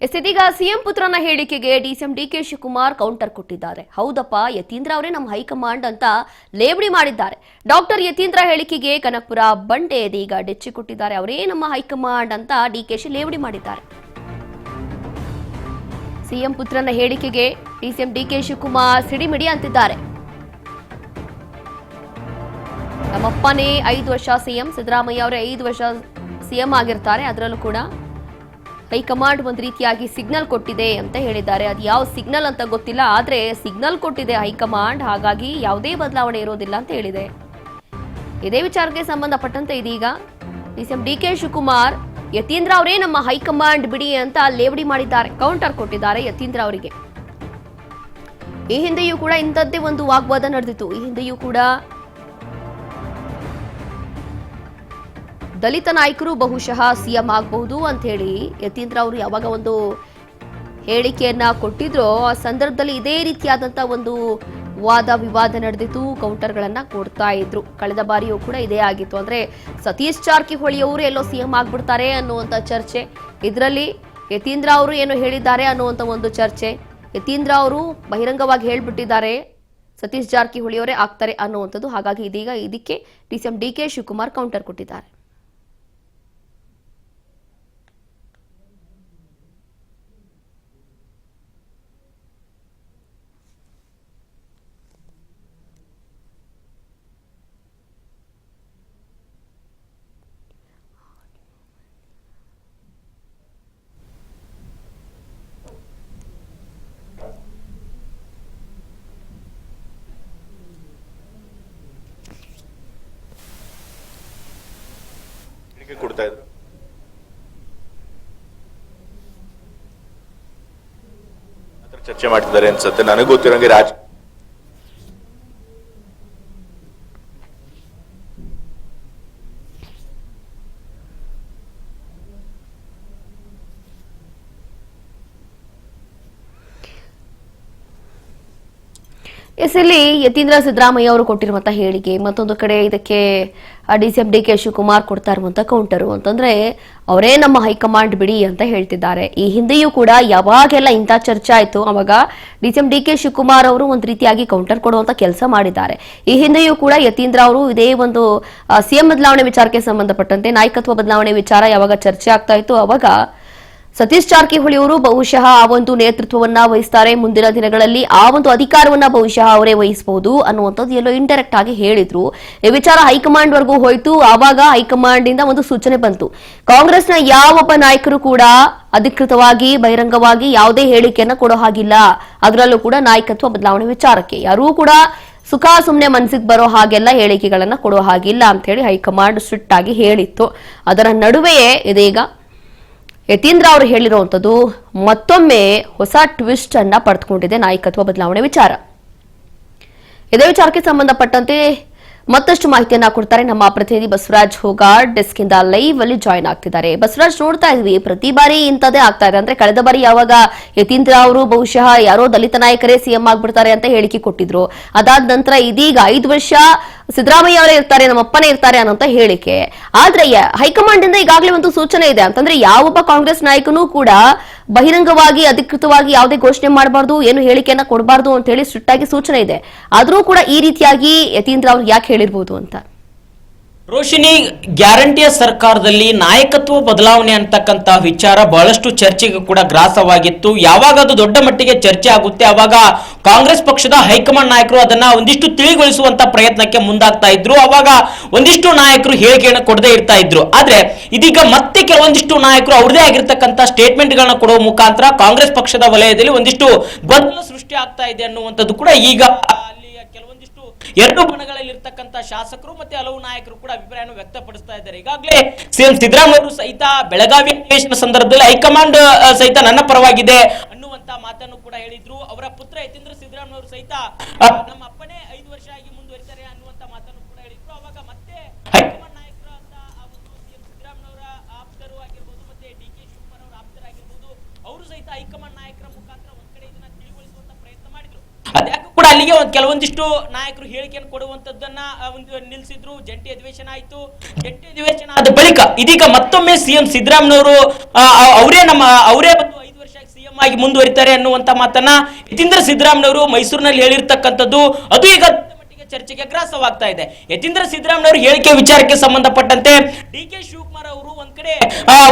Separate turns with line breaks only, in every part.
ಇದೀಗ ಸಿಎಂ ಪುತ್ರನ ಹೇಳಿಕೆಗೆ ಡಿಸಿಎಂ ಡಿಕೆ ಶಿವಕುಮಾರ್ ಕೌಂಟರ್ ಕೊಟ್ಟಿದ್ದಾರೆ. ಹೌದಪ್ಪ, ಯತೀಂದ್ರ ಅವರೇ ನಮ್ಮ ಹೈಕಮಾಂಡ್ ಅಂತ ಲೇವಡಿ ಮಾಡಿದ್ದಾರೆ. ಡಾಕ್ಟರ್ ಯತೀಂದ್ರ ಹೇಳಿಕೆಗೆ ಕನಕಪುರ ಬಂಡೆ ಇದೀಗ ಡೆಚ್ಚಿ ಕೊಟ್ಟಿದ್ದಾರೆ. ಅವರೇ ನಮ್ಮ ಹೈಕಮಾಂಡ್ ಅಂತ ಡಿಕೆಶಿ ಲೇವಡಿ ಮಾಡಿದ್ದಾರೆ. ಸಿಎಂ ಪುತ್ರನ ಹೇಳಿಕೆಗೆ ಡಿಸಿಎಂ ಡಿಕೆ ಶಿವಕುಮಾರ್ ಸಿಡಿಮಿಡಿ ಅಂತಿದ್ದಾರೆ. ನಮ್ಮಪ್ಪನೇ 5 ವರ್ಷ ಸಿಎಂ, ಸಿದ್ದರಾಮಯ್ಯ ಅವರೇ 5 ವರ್ಷ ಸಿಎಂ ಆಗಿರ್ತಾರೆ. ಅದರಲ್ಲೂ ಕೂಡ ಹೈಕಮಾಂಡ್ ಒಂದು ರೀತಿಯಾಗಿ ಸಿಗ್ನಲ್ ಕೊಟ್ಟಿದೆ ಅಂತ ಹೇಳಿದ್ದಾರೆ. ಅದು ಯಾವ ಸಿಗ್ನಲ್ ಅಂತ ಗೊತ್ತಿಲ್ಲ, ಆದ್ರೆ ಸಿಗ್ನಲ್ ಕೊಟ್ಟಿದೆ ಹೈಕಮಾಂಡ್, ಹಾಗಾಗಿ ಯಾವುದೇ ಬದಲಾವಣೆ ಇರೋದಿಲ್ಲ ಅಂತ ಹೇಳಿದೆ. ಇದೇ ವಿಚಾರಕ್ಕೆ ಸಂಬಂಧಪಟ್ಟಂತೆ ಇದೀಗ ಡಿಸಿಎಂ ಡಿಕೆ ಶಿವಕುಮಾರ್ ಯತೀಂದ್ರ ಅವರೇ ನಮ್ಮ ಹೈಕಮಾಂಡ್ ಬಿಡಿ ಅಂತ ಲೇವಡಿ ಮಾಡಿದ್ದಾರೆ, ಕೌಂಟರ್ ಕೊಟ್ಟಿದ್ದಾರೆ ಯತೀಂದ್ರ ಅವರಿಗೆ. ಈ ಹಿಂದೆಯೂ ಕೂಡ ಇಂಥದ್ದೇ ಒಂದು ವಾಗ್ವಾದ ನಡೆದಿತ್ತು. ಈ ಹಿಂದೆಯೂ ಕೂಡ ದಲಿತ ನಾಯಕರು ಬಹುಶಃ ಸಿಎಂ ಆಗಬಹುದು ಅಂತ ಹೇಳಿ ಯತೀಂದ್ರ ಅವರು ಯಾವಾಗ ಒಂದು ಹೇಳಿಕೆಯನ್ನ ಕೊಟ್ಟಿದ್ರು, ಆ ಸಂದರ್ಭದಲ್ಲಿ ಇದೇ ರೀತಿಯಾದಂತಹ ಒಂದು ವಾದ ವಿವಾದ ನಡೆದಿತ್ತು, ಕೌಂಟರ್ಗಳನ್ನ ಕೊಡ್ತಾ ಇದ್ರು. ಕಳೆದ ಬಾರಿಯೂ ಕೂಡ ಇದೇ ಆಗಿತ್ತು. ಅಂದ್ರೆ ಸತೀಶ್ ಜಾರಕಿಹೊಳಿ ಅವರು ಎಲ್ಲೋ ಸಿಎಂ ಆಗ್ಬಿಡ್ತಾರೆ ಅನ್ನುವಂಥ ಚರ್ಚೆ, ಇದರಲ್ಲಿ ಯತೀಂದ್ರ ಅವರು ಏನು ಹೇಳಿದ್ದಾರೆ ಅನ್ನುವಂಥ ಒಂದು ಚರ್ಚೆ. ಯತೀಂದ್ರ ಅವರು ಬಹಿರಂಗವಾಗಿ ಹೇಳ್ಬಿಟ್ಟಿದ್ದಾರೆ ಸತೀಶ್ ಜಾರಕಿಹೊಳಿ ಅವರೇ ಆಗ್ತಾರೆ ಅನ್ನುವಂಥದ್ದು. ಹಾಗಾಗಿ ಇದೀಗ ಇದಕ್ಕೆ ಡಿಸಿಎಂ ಡಿಕೆ ಶಿವಕುಮಾರ್ ಕೌಂಟರ್ ಕೊಟ್ಟಿದ್ದಾರೆ.
ಕೊಡ್ತಾ ಇದ್ರು ಚರ್ಚೆ ಮಾಡ್ತಿದ್ದಾರೆ ಅನ್ಸುತ್ತೆ. ನನಗೆ ಗೊತ್ತಿರೋಂಗೆ
ಇಲ್ಲಿ ಯತೀಂದ್ರ ಸಿದ್ದರಾಮಯ್ಯ ಅವರು ಕೊಟ್ಟಿರುವಂತಹ ಹೇಳಿಕೆ, ಮತ್ತೊಂದು ಕಡೆ ಇದಕ್ಕೆ ಡಿಸಿಎಂ ಡಿಕೆ ಶಿವಕುಮಾರ್ ಕೊಡ್ತಾ ಇರುವಂತಹ ಕೌಂಟರು ಅಂತಂದ್ರೆ ಅವರೇ ನಮ್ಮ ಹೈಕಮಾಂಡ್ ಬಿಡಿ ಅಂತ ಹೇಳ್ತಿದ್ದಾರೆ. ಈ ಹಿಂದೆಯೂ ಕೂಡ ಯಾವಾಗೆಲ್ಲ ಇಂಥ ಚರ್ಚೆ ಆಯ್ತು ಅವಾಗ ಡಿಸಿಎಂ ಡಿಕೆ ಶಿವಕುಮಾರ್ ಅವರು ಒಂದು ರೀತಿಯಾಗಿ ಕೌಂಟರ್ ಕೊಡುವಂತ ಕೆಲಸ ಮಾಡಿದ್ದಾರೆ. ಈ ಹಿಂದೆಯೂ ಕೂಡ ಯತೀಂದ್ರ ಅವರು ಇದೇ ಒಂದು ಸಿಎಂ ಬದಲಾವಣೆ ವಿಚಾರಕ್ಕೆ ಸಂಬಂಧಪಟ್ಟಂತೆ ನಾಯಕತ್ವ ಬದಲಾವಣೆ ವಿಚಾರ ಯಾವಾಗ ಚರ್ಚೆ ಆಗ್ತಾ ಇತ್ತು ಅವಾಗ ಸತೀಶ್ ಜಾರಕಿಹೊಳಿ ಅವರು ಬಹುಶಃ ಆ ಒಂದು ನೇತೃತ್ವವನ್ನ ವಹಿಸ್ತಾರೆ, ಮುಂದಿನ ದಿನಗಳಲ್ಲಿ ಆ ಒಂದು ಅಧಿಕಾರವನ್ನ ಬಹುಶಃ ಅವರೇ ವಹಿಸಬಹುದು ಅನ್ನುವಂಥದ್ದು ಎಲ್ಲೋ ಇಂಡೈರೆಕ್ಟ್ ಆಗಿ ಹೇಳಿದ್ರು. ಈ ವಿಚಾರ ಹೈಕಮಾಂಡ್ ವರೆಗೂ ಹೋಯ್ತು. ಆವಾಗ ಹೈಕಮಾಂಡ್ ಇಂದ ಒಂದು ಸೂಚನೆ ಬಂತು. ಕಾಂಗ್ರೆಸ್ನ ಯಾವೊಬ್ಬ ನಾಯಕರು ಕೂಡ ಅಧಿಕೃತವಾಗಿ ಬಹಿರಂಗವಾಗಿ ಯಾವುದೇ ಹೇಳಿಕೆಯನ್ನ ಕೊಡೋ ಹಾಗಿಲ್ಲ, ಅದರಲ್ಲೂ ಕೂಡ ನಾಯಕತ್ವ ಬದಲಾವಣೆ ವಿಚಾರಕ್ಕೆ ಯಾರೂ ಕೂಡ ಸುಖ ಸುಮ್ಮನೆ ಮನಸ್ಸಿಗೆ ಬರೋ ಹಾಗೆಲ್ಲ ಹೇಳಿಕೆಗಳನ್ನ ಕೊಡೋ ಹಾಗಿಲ್ಲ ಅಂತ ಹೇಳಿ ಹೈಕಮಾಂಡ್ ಸ್ಟ್ರಿಕ್ಟ್ ಆಗಿ ಹೇಳಿತ್ತು. ಅದರ ನಡುವೆಯೇ ಇದೀಗ ಯತೀಂದ್ರ ಅವರು ಹೇಳಿರುವಂಥದ್ದು ಮತ್ತೊಮ್ಮೆ ಹೊಸ ಟ್ವಿಸ್ಟ್ ಅನ್ನ ಪಡೆದುಕೊಂಡಿದೆ ನಾಯಕತ್ವ ಬದಲಾವಣೆ ವಿಚಾರ. ಇದೇ ವಿಚಾರಕ್ಕೆ ಸಂಬಂಧಪಟ್ಟಂತೆ ಮತ್ತಷ್ಟು ಮಾಹಿತಿಯನ್ನ ಕೊಡ್ತಾರೆ ನಮ್ಮ ಪ್ರತಿನಿಧಿ ಬಸವರಾಜ್ ಹೋಗಾಡ್. ಡೆಸ್ಕ್ ಇಂದ ಲೈವ್ ಅಲ್ಲಿ ಜಾಯ್ನ್ ಆಗ್ತಿದ್ದಾರೆ. ಬಸವರಾಜ್, ನೋಡ್ತಾ ಇದ್ವಿ ಪ್ರತಿ ಬಾರಿ ಇಂಥದೇ ಆಗ್ತಾ ಇದೆ. ಅಂದ್ರೆ ಕಳೆದ ಬಾರಿ ಯಾವಾಗ ಯತೀಂದ್ರ ಅವರು ಬಹುಶಃ ಯಾರೋ ದಲಿತ ನಾಯಕರೇ ಸಿಎಂ ಆಗ್ಬಿಡ್ತಾರೆ ಅಂತ ಹೇಳಿಕೆ ಕೊಟ್ಟಿದ್ರು, ಅದಾದ ನಂತರ ಇದೀಗ 5 ವರ್ಷ ಸಿದ್ದರಾಮಯ್ಯ ಅವರೇ ಇರ್ತಾರೆ, ನಮ್ಮಪ್ಪನೇ ಇರ್ತಾರೆ ಅನ್ನೋಂತ ಹೇಳಿಕೆ. ಆದ್ರೆ ಹೈಕಮಾಂಡ್ ಇಂದ ಈಗಾಗಲೇ ಒಂದು ಸೂಚನೆ ಇದೆ ಅಂತಂದ್ರೆ ಯಾವೊಬ್ಬ ಕಾಂಗ್ರೆಸ್ ನಾಯಕನೂ ಕೂಡ ಬಹಿರಂಗವಾಗಿ ಅಧಿಕೃತವಾಗಿ ಯಾವುದೇ ಘೋಷಣೆ ಮಾಡಬಾರ್ದು, ಏನು ಹೇಳಿಕೆಯನ್ನ ಕೊಡಬಾರ್ದು ಅಂತ ಹೇಳಿ ಸ್ಟ್ರಿಕ್ಟ್ ಆಗಿ ಸೂಚನೆ ಇದೆ. ಆದ್ರೂ ಕೂಡ ಈ ರೀತಿಯಾಗಿ ಯತೀಂದ್ರ ಅವ್ರು ಯಾಕೆ ಹೇಳಿರ್ಬೋದು ಅಂತ.
ರೋಶಿನಿ, ಗ್ಯಾರಂಟಿಯ ಸರ್ಕಾರದಲ್ಲಿ ನಾಯಕತ್ವ ಬದಲಾವಣೆ ಅಂತಕ್ಕಂಥ ವಿಚಾರ ಬಹಳಷ್ಟು ಚರ್ಚೆಗೆ ಕೂಡ ಗ್ರಾಸವಾಗಿತ್ತು. ಯಾವಾಗ ಅದು ದೊಡ್ಡ ಮಟ್ಟಿಗೆ ಚರ್ಚೆ ಆಗುತ್ತೆ ಅವಾಗ ಕಾಂಗ್ರೆಸ್ ಪಕ್ಷದ ಹೈಕಮಾಂಡ್ ನಾಯಕರು ಅದನ್ನ ಒಂದಿಷ್ಟು ತಿಳಿಗೊಳಿಸುವಂತ ಪ್ರಯತ್ನಕ್ಕೆ ಮುಂದಾಗ್ತಾ ಇದ್ರು. ಅವಾಗ ಒಂದಿಷ್ಟು ನಾಯಕರು ಹೇಳಿಕೆಯನ್ನು ಕೊಡದೇ ಇರ್ತಾ ಇದ್ರು. ಆದ್ರೆ ಇದೀಗ ಮತ್ತೆ ಕೆಲವೊಂದಿಷ್ಟು ನಾಯಕರು ಅವ್ರದೇ ಆಗಿರ್ತಕ್ಕಂಥ ಸ್ಟೇಟ್ಮೆಂಟ್ ಗಳನ್ನ ಕೊಡುವ ಮುಖಾಂತರ ಕಾಂಗ್ರೆಸ್ ಪಕ್ಷದ ವಲಯದಲ್ಲಿ ಒಂದಿಷ್ಟು ಗೊಂದಲ ಸೃಷ್ಟಿ ಆಗ್ತಾ ಇದೆ ಅನ್ನುವಂಥದ್ದು ಕೂಡ ಈಗ ಕೆಲವೊಂದಿಷ್ಟು ಎರಡು ಬಣಗಳಲ್ಲಿ ಇರ್ತಕ್ಕಂಥ ಶಾಸಕರು ಮತ್ತೆ ಹಲವು ನಾಯಕರು ಕೂಡ ಅಭಿಪ್ರಾಯವನ್ನು ವ್ಯಕ್ತಪಡಿಸ್ತಾ ಇದ್ದಾರೆ. ಈಗಾಗಲೇ ಸಿಎಂ ಸಿದ್ದರಾಮಯ್ಯ ಅವರು ಸಹಿತ ಬೆಳಗಾವಿ ಅಧಿವೇಶನ ಸಂದರ್ಭದಲ್ಲಿ ಹೈಕಮಾಂಡ್ ಸಹಿತ ನನ್ನ ಪರವಾಗಿದೆ ಅನ್ನುವಂತ ಮಾತನ್ನು ಕೂಡ ಹೇಳಿದ್ರು. ಅವರ ಪುತ್ರ ಯತೀಂದ್ರ ಸಿದ್ದರಾಮಯ್ಯ ಅವರು ಸಹಿತ ನಮ್ಮ ಅಪ್ಪನೇ 5 ವರ್ಷ ಆಗಿ ಮುಂದುವರಿತಾರೆ ಅನ್ನುವಂತ ಮಾತನ್ನು ಕೂಡ ಹೇಳಿದ್ರು. ಅವಾಗ ಮತ್ತೆ ಹೈಕಮಾಂಡ್ ನಾಯಕರು ಅಂತ ಸಿಎಂ ಸಿದ್ದರಾಮಯ್ಯ ಅವರ ಆಪ್ತರು ಆಗಿರ್ಬೋದು ಮತ್ತೆ ಡಿಕೆ ಶಿವಕುಮಾರ್ ಅವರ ಆಪ್ತರಾಗಿರ್ಬೋದು ಅವರು ಸಹಿತ ಹೈಕಮಾಂಡ್ ನಾಯಕರ ಮುಖಾಂತರ ಒಂದ್ ಕಡೆ ಇದನ್ನ ತಿಳಿಗೊಳಿಸುವಂತ ಪ್ರಯತ್ನ ಮಾಡಿದ್ರು. ಅದ್ಯಾಕೂ ಕೂಡ ಅಲ್ಲಿಗೆ ಕೆಲವೊಂದಿಷ್ಟು ನಾಯಕರು ಹೇಳಿಕೆಯನ್ನು ಕೊಡುವಂತದ್ದನ್ನ ನಿಲ್ಲಿಸಿದ್ರು. ಜಂಟಿ ಅಧಿವೇಶನ ಆಯ್ತು. ಜಂಟಿ ಅಧಿವೇಶನ ಆದ ಬಳಿಕ ಇದೀಗ ಮತ್ತೊಮ್ಮೆ ಸಿಎಂ ಸಿದ್ದರಾಮಯ್ಯ ಅವರು ಅವರೇ ಬಂದು 5 ವರ್ಷ ಸಿಎಂ ಆಗಿ ಮುಂದುವರಿತಾರೆ ಅನ್ನುವಂತ ಮಾತನ್ನ ಯತೀಂದ್ರ ಸಿದ್ದರಾಮಯ್ಯನವರು ಮೈಸೂರಿನಲ್ಲಿ ಹೇಳಿರ್ತಕ್ಕಂಥದ್ದು ಅದು ಈಗ ಚರ್ಚೆಗೆ ಗ್ರಾಸವಾಗ್ತಾ ಇದೆ. ಯತೀಂದ್ರ ಸಿದ್ದರಾಮಯ್ಯನವರು ಹೇಳಿಕೆ ವಿಚಾರಕ್ಕೆ ಸಂಬಂಧಪಟ್ಟಂತೆ ಡಿ.ಕೆ. ಶಿವಕುಮಾರ್ ಅವರು ಒಂದ್ ಕಡೆ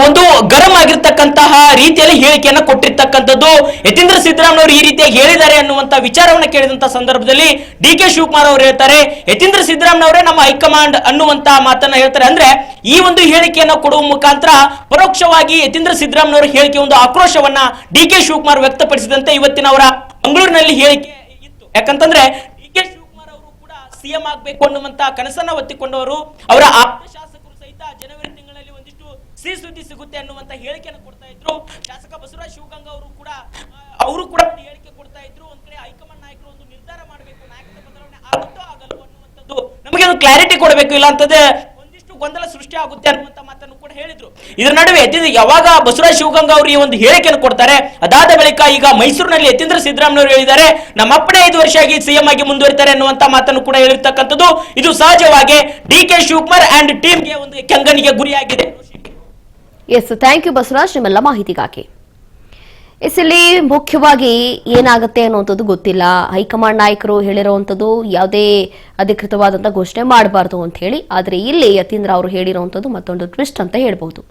ಒಂದು ಗರಂ ಆಗಿರ್ತಕ್ಕಂತಹ ರೀತಿಯಲ್ಲಿ ಹೇಳಿಕೆಯನ್ನ ಕೊಟ್ಟಿರ್ತಕ್ಕಂಥದ್ದು. ಯತೀಂದ್ರ ಸಿದ್ದರಾಮಯ್ಯನವರು ಈ ರೀತಿಯಾಗಿ ಹೇಳಿದ್ದಾರೆ ಅನ್ನುವಂತ ವಿಚಾರವನ್ನ ಕೇಳಿದಂತ ಸಂದರ್ಭದಲ್ಲಿ ಡಿ.ಕೆ. ಶಿವಕುಮಾರ್ ಅವರು ಹೇಳ್ತಾರೆ, ಯತೀಂದ್ರ ಸಿದ್ದರಾಮಯ್ಯನವರೇ ನಮ್ಮ ಹೈಕಮಾಂಡ್ ಅನ್ನುವಂತ ಮಾತನ್ನ ಹೇಳ್ತಾರೆ. ಅಂದ್ರೆ ಈ ಒಂದು ಹೇಳಿಕೆಯನ್ನ ಕೊಡುವ ಮುಖಾಂತರ ಪರೋಕ್ಷವಾಗಿ ಯತೀಂದ್ರ ಸಿದ್ದರಾಮಯ್ಯನವರ ಹೇಳಿಕೆ ಒಂದು ಆಕ್ರೋಶವನ್ನ ಡಿ.ಕೆ. ಶಿವಕುಮಾರ್ ವ್ಯಕ್ತಪಡಿಸಿದಂತೆ ಇವತ್ತಿನ ಅವರ ಮಂಗಳೂರಿನಲ್ಲಿ ಹೇಳಿಕೆ ಇತ್ತು. ಯಾಕಂತಂದ್ರೆ ಡಿ.ಕೆ. ಸಿಎಂ ಆಗಬೇಕು ಅನ್ನುವಂತ ಕನಸನ್ನ ಹೊತ್ತಿಕೊಂಡವರು, ಅವರ ಆಪ್ತ ಶಾಸಕರು ಸಹಿತ ಜನವರಿ ತಿಂಗಳಲ್ಲಿ ಒಂದಿಷ್ಟು ಸಿಹಿ ಸುದ್ದಿ ಸಿಗುತ್ತೆ ಅನ್ನುವಂತ ಹೇಳಿಕೆಯನ್ನು ಕೊಡ್ತಾ ಇದ್ರು. ಶಾಸಕ ಬಸವರಾಜ ಶಿವಗಂಗಾ ಅವರು ಕೂಡ ಹೇಳಿಕೆ ಕೊಡ್ತಾ ಇದ್ರು. ಒಂದ್ ಕಡೆ ಹೈಕಮಾಂಡ್ ನಾಯಕರು ಒಂದು ನಿರ್ಧಾರ ಮಾಡಬೇಕು, ನಾಯಕತ್ವ ಬದಲಾವಣೆ ಆಗುತ್ತೋ ಆಗಲ್ವೋ ಅನ್ನುವಂಥದ್ದು ನಮಗೆ ಒಂದು ಕ್ಲಾರಿಟಿ ಕೊಡಬೇಕು, ಇಲ್ಲ ಅಂತಂದ್ರೆ ಒಂದಿಷ್ಟು ಗೊಂದಲ ಸೃಷ್ಟಿ ಆಗುತ್ತೆ ಅನ್ನುವಂತ ಮಾತನ್ನು ಕೂಡ ಹೇಳಿದ್ರು. ಇದರ ನಡುವೆ ಯಾವಾಗ ಬಸವರಾಜ ಶಿವಗಂಗಾ ಅವರು ಈ ಒಂದು ಹೇಳಿಕೆಯನ್ನು ಕೊಡ್ತಾರೆ, ಅದಾದ ಬಳಿಕ ಈಗ ಮೈಸೂರಿನಲ್ಲಿ ಯತೀಂದ್ರ ಸಿದ್ದರಾಮಯ್ಯನವರು ಹೇಳಿದ್ದಾರೆ, ನಮ್ಮ ಅಪ್ಪನೇ 5 ವರ್ಷ ಆಗಿ ಸಿಎಂ ಆಗಿ ಮುಂದುವರಿತಾರೆ ಅನ್ನುವಂತ ಮಾತನ್ನು ಕೂಡ ಹೇಳಿರ್ತಕ್ಕಂಥದ್ದು. ಇದು ಸಹಜವಾಗಿ ಡಿ.ಕೆ. ಶಿವಕುಮಾರ್ ಅಂಡ್ ಟೀಮ್ಗೆ ಒಂದು ಕೆಂಗನಿಗೆ ಗುರಿಯಾಗಿದೆ.
ಎಸ್, ಥ್ಯಾಂಕ್ ಯು ಬಸವರಾಜ್ ನಿಮ್ಮೆಲ್ಲ ಮಾಹಿತಿಗಾಗಿ. ಇಲ್ಲಿ ಮುಖ್ಯವಾಗಿ ಏನಾಗುತ್ತೆ ಅನ್ನುವಂಥದ್ದು ಗೊತ್ತಿಲ್ಲ. ಹೈಕಮಾಂಡ್ ನಾಯಕರು ಹೇಳಿರುವಂಥದ್ದು ಯಾವುದೇ ಅಧಿಕೃತವಾದಂಥ ಘೋಷಣೆ ಮಾಡಬಾರ್ದು ಅಂತ ಹೇಳಿ, ಆದರೆ ಇಲ್ಲಿ ಯತೀಂದ್ರ ಅವರು ಹೇಳಿರುವಂಥದ್ದು ಮತ್ತೊಂದು ಟ್ವಿಸ್ಟ್ ಅಂತ ಹೇಳ್ಬಹುದು.